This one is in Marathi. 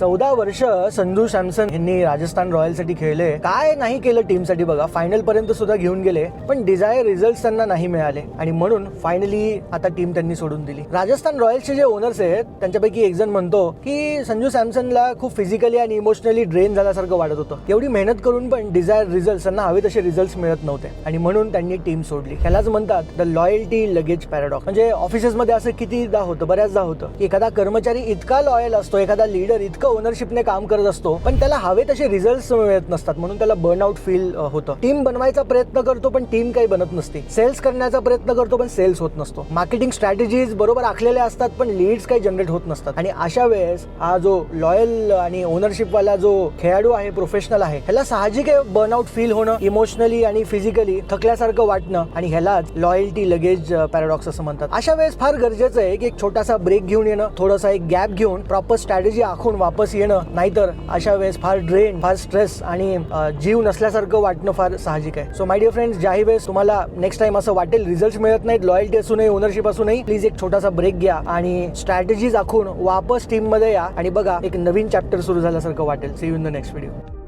14 वर्ष संजू सॅमसन यांनी राजस्थान रॉयल साठी खेळले, काय नाही केलं टीम साठी बघा. फायनल पर्यंत सुद्धा घेऊन गेले, पण डिझायर रिझल्ट त्यांना नाही मिळाले आणि म्हणून फायनली आता टीम त्यांनी सोडून दिली. राजस्थान रॉयल्सचे जे ओनर्स आहेत त्यांच्यापैकी एक जण म्हणतो की संजू सॅमसनला खूप फिजिकली आणि इमोशनली ड्रेन झाल्यासारखं वाटत होतं. एवढी मेहनत करून पण डिझायर रिझल्ट त्यांना हवे तसे रिझल्ट मिळत नव्हते आणि म्हणून त्यांनी टीम सोडली. त्यालाच म्हणतात द लॉयल्टी लगेज पॅराडॉक्स. म्हणजे ऑफिसेस मध्ये असं कितीदा होतं, बऱ्याचदा होतं की एखादा कर्मचारी इतका लॉयल असतो, एखादा लीडर इतकं ओनरशिपने काम करत असतो, पण त्याला हवे तसे रिझल्ट मिळत नसतात, म्हणून त्याला बर्नआउट फील होतं. टीम बनवायचा प्रयत्न करतो पण टीम काही बनत नसते. सेल्स करण्याचा प्रयत्न करतो पण सेल्स होत नसतो. मार्केटिंग स्ट्रॅटेजीज बरोबर आखलेल्या असतात पण लीड्स काही जनरेट होत नसतात. आणि अशा वेळेस हा जो लॉयल आणि ओनरशिप वाला जो खेळाडू आहे, प्रोफेशनल आहे, ह्याला साहजिक आहे बर्नआउट फील होणं, इमोशनली आणि फिजिकली थकल्यासारखं वाटणं, आणि ह्यालाच लॉयल्टी लगेज पॅराडॉक्स असं म्हणतात. अशा वेळेस फार गरजेचं आहे की एक छोटासा ब्रेक घेऊन येणं, थोडासा एक गॅप घेऊन प्रॉपर स्ट्रॅटेजी आखून वापस येणं. नाहीतर अशा वेळेस फार ड्रेन, फार स्ट्रेस आणि जीव नसल्यासारखं वाटणं फार साहजिक आहे. सो माय डिअर फ्रेंड्स, ज्याही वेळेस तुम्हाला नेक्स्ट टाइम असं वाटेल रिझल्ट मिळत नाहीत, लॉयल्टी असू नये, ओनरशिप असू नये, प्लीज एक छोटासा ब्रेक घ्या आणि स्ट्रॅटेजीज आखून वापस टीम मध्ये या आणि बघा एक नवीन चॅप्टर सुरू झाल्यासारखं वाटेल. See you in the next video.